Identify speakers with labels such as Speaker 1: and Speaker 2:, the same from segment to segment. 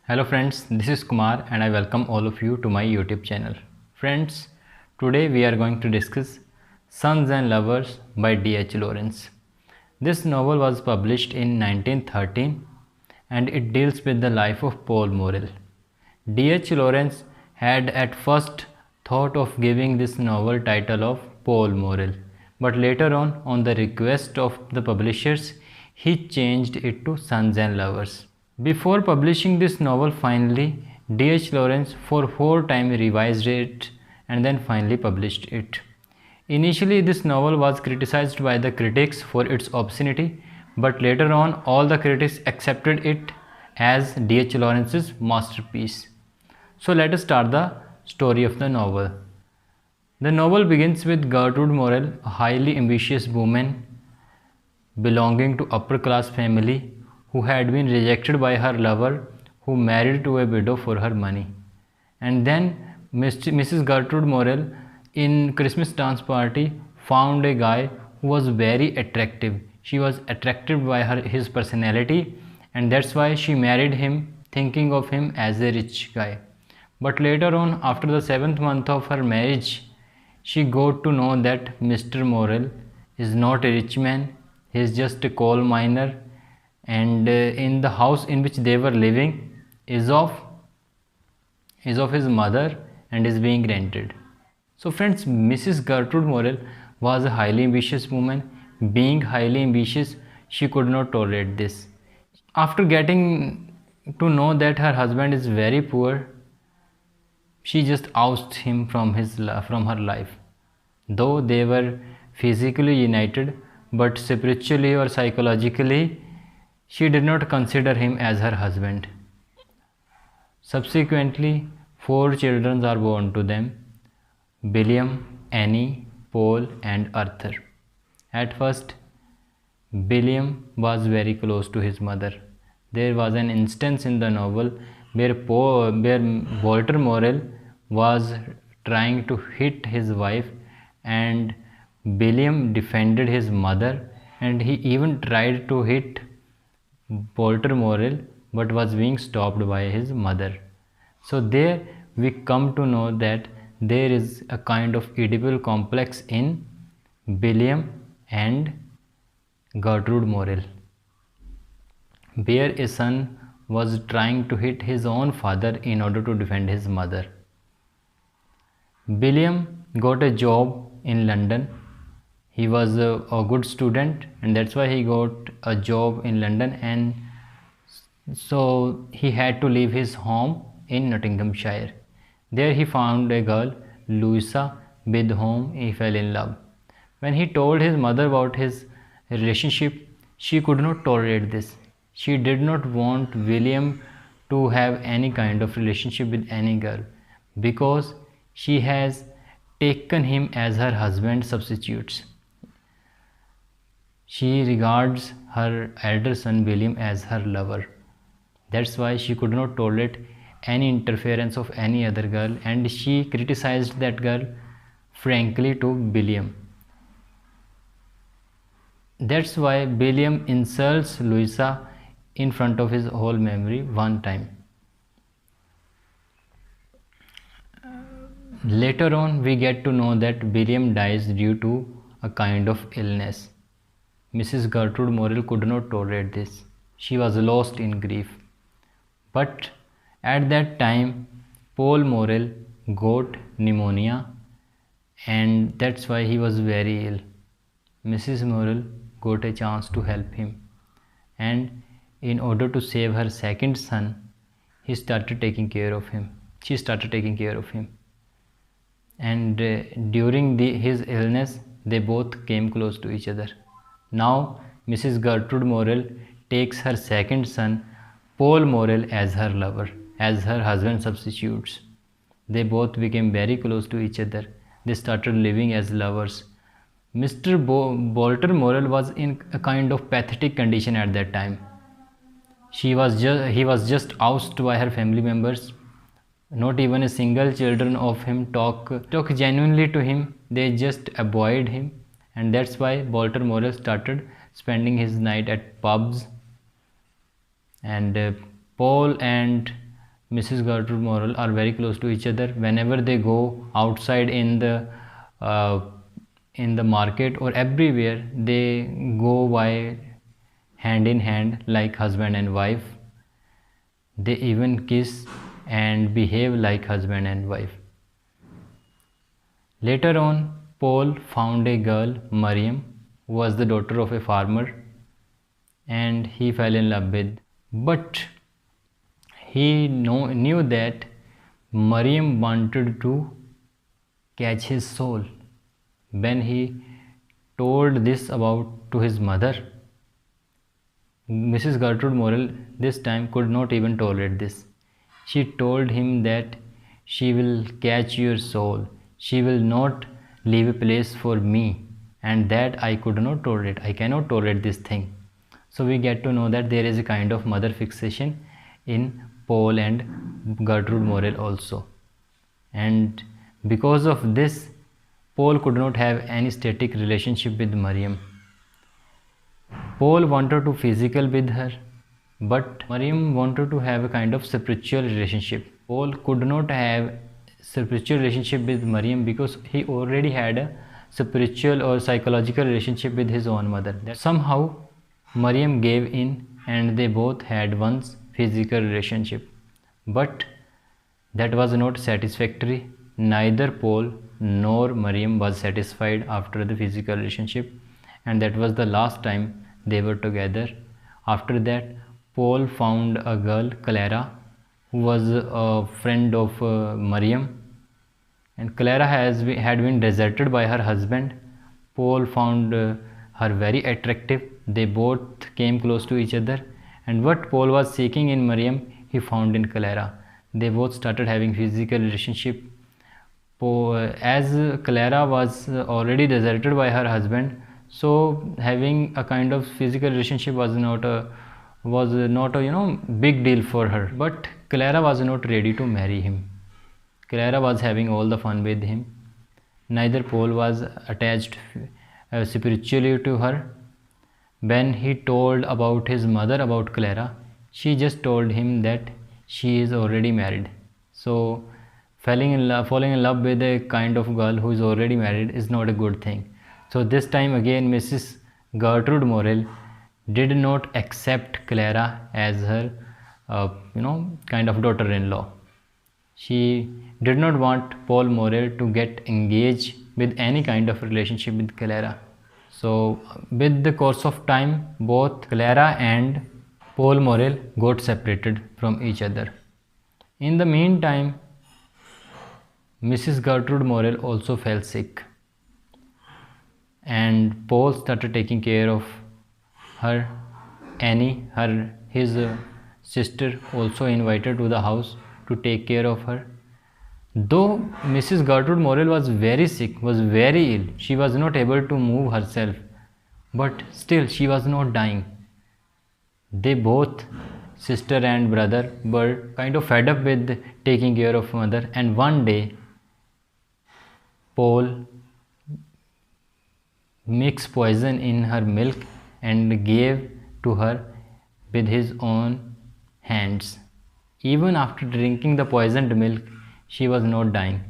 Speaker 1: Hello friends, this is Kumar and I welcome all of you to my YouTube channel. Friends, today we are going to discuss Sons and Lovers by D.H. Lawrence. This novel was published in 1913 and it deals with the life of Paul Morrell. D.H. Lawrence had at first thought of giving this novel title of Paul Morrell, but later on the request of the publishers, he changed it to Sons and Lovers. Before publishing this novel finally, D.H. Lawrence for 4 times revised it and then finally published it. Initially, this novel was criticized by the critics for its obscenity, but later on all the critics accepted it as D.H. Lawrence's masterpiece. So let us start the story of the novel. The novel begins with Gertrude Morrell, a highly ambitious woman belonging to upper class family who had been rejected by her lover, who married to a widow for her money. And then Mrs. Gertrude Morrell in Christmas dance party found a guy who was very attractive. She was attracted by his personality, and that's why she married him, thinking of him as a rich guy. But later on, after the 7th month of her marriage, she got to know that Mr. Morrell is not a rich man, he is just a coal miner, and in the house in which they were living is of his mother and is being rented. So friends, Mrs. Gertrude Morrell was a highly ambitious woman. Being highly ambitious, she could not tolerate this. After getting to know that her husband is very poor, she just ousted him from her life. Though they were physically united, but spiritually or psychologically, she did not consider him as her husband. Subsequently, 4 children are born to them: William, Annie, Paul and Arthur. At first, William was very close to his mother. There was an instance in the novel where Walter Morrell was trying to hit his wife, and William defended his mother, and he even tried to hit Walter Morrell but was being stopped by his mother. So there we come to know that there is a kind of Oedipal complex in William and Gertrude Morrell, where a son was trying to hit his own father in order to defend his mother. William got a job in London. He was a good student, and that's why he got a job in London, and so he had to leave his home in Nottinghamshire. There he found a girl, Louisa, with whom he fell in love. When he told his mother about his relationship, she could not tolerate this. She did not want William to have any kind of relationship with any girl because she has taken him as her husband substitutes. She regards her elder son William as her lover. That's why she could not tolerate any interference of any other girl, and she criticized that girl frankly to William. That's why William insults Louisa in front of his whole memory one time. Later on, we get to know that William dies due to a kind of illness. Mrs. Gertrude Morrell could not tolerate this. She was lost in grief. But at that time, Paul Morrell got pneumonia, and that's why he was very ill. Mrs. Morrell got a chance to help him, and in order to save her second son, she started taking care of him. And during his illness, they both came close to each other. Now, Mrs. Gertrude Morrell takes her second son, Paul Morrell, as her lover, as her husband substitutes. They both became very close to each other. They started living as lovers. Mr. Walter Morrell was in a kind of pathetic condition at that time. He was just ousted by her family members. Not even a single children of him talk genuinely to him. They just avoid him, and that's why Walter Morrell started spending his night at pubs, and Paul and Mrs. Gertrude Morrell are very close to each other. Whenever they go outside uh, in the market or everywhere, they go by hand in hand like husband and wife. They even kiss and behave like husband and wife. Later on, Paul found a girl, Mariam, who was the daughter of a farmer, and he fell in love with. But he knew that Mariam wanted to catch his soul. When he told this about to his mother, Mrs. Gertrude Morrell this time could not even tolerate this. She told him that she will catch your soul. She will not leave a place for me, and that I could not tolerate. I cannot tolerate this thing. So we get to know that there is a kind of mother fixation in Paul and Gertrude Morrell also. And because of this, Paul could not have any static relationship with Mariam. Paul wanted to physical with her, but Mariam wanted to have a kind of spiritual relationship. Paul could not have spiritual relationship with Mariam because he already had a spiritual or psychological relationship with his own mother. That somehow Mariam gave in and they both had once physical relationship. But that was not satisfactory. Neither Paul nor Mariam was satisfied after the physical relationship, and that was the last time they were together. After that, Paul found a girl, Clara, who was a friend of Mariam, and Clara had been deserted by her husband. Paul found her very attractive. They both came close to each other, and what Paul was seeking in Mariam, he found in Clara. They both started having physical relationship. As Clara was already deserted by her husband, so having a kind of physical relationship was not a big deal for her. But Clara was not ready to marry him. Clara was having all the fun with him. Neither Paul was attached spiritually to her. When he told about his mother about Clara, she just told him that she is already married. So falling in love with a kind of girl who is already married is not a good thing. So this time again, Mrs. Gertrude Morrell did not accept Clara as her kind of daughter-in-law. She did not want Paul Morrell to get engaged with any kind of relationship with Clara. So with the course of time, both Clara and Paul Morrell got separated from each other. In the meantime, Mrs. Gertrude Morrell also fell sick, and Paul started taking care of her. Annie, his sister, also invited to the house to take care of her. Though Mrs. Gertrude Morrell was very sick, was very ill, she was not able to move herself, but still she was not dying. They both, sister and brother, were kind of fed up with taking care of mother, and one day Paul mixed poison in her milk and gave to her with his own hands. Even after drinking the poisoned milk, she was not dying.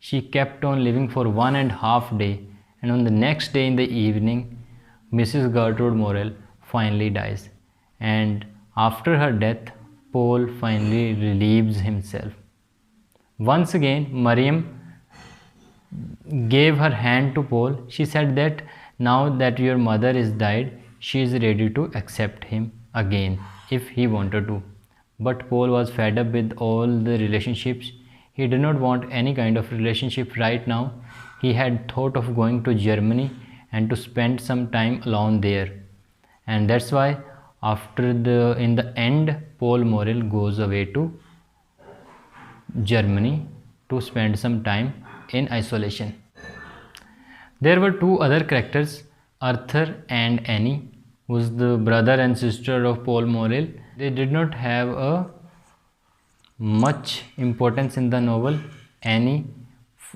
Speaker 1: She kept on living for 1.5 days, and on the next day in the evening, Mrs. Gertrude Morrell finally dies. And after her death, Paul finally relieves himself. Once again, Mariam gave her hand to Paul. She said that now that your mother is died, she is ready to accept him again if he wanted to. But Paul was fed up with all the relationships. He did not want any kind of relationship right now. He had thought of going to Germany and to spend some time alone there. And that's why in the end, Paul Morrell goes away to Germany to spend some time in isolation. There were two other characters, Arthur and Annie, who was the brother and sister of Paul Morrell. They did not have a much importance in the novel. Annie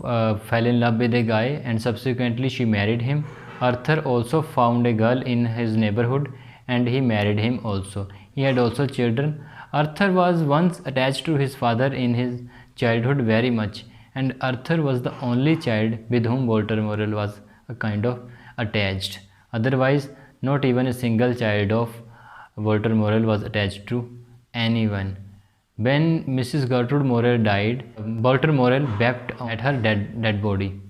Speaker 1: fell in love with a guy and subsequently she married him. Arthur also found a girl in his neighborhood and he married him also. He had also children. Arthur was once attached to his father in his childhood very much, and Arthur was the only child with whom Walter Morrell was a kind of attached. Otherwise, not even a single child of Walter Morrell was attached to anyone. When Mrs. Gertrude Morrell died, Walter Morrell wept at her dead body.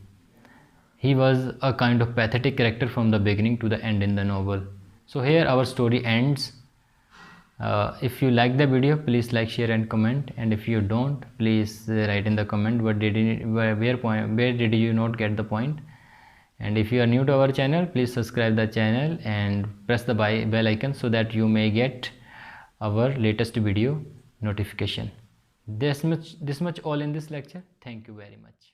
Speaker 1: He was a kind of pathetic character from the beginning to the end in the novel. So here our story ends. If you like the video, please like, share and comment, and if you don't, please write in the comment where did you not get the point. And if you are new to our channel, please subscribe the channel and press the bell icon so that you may get our latest video notification. This much all in this lecture. Thank you very much.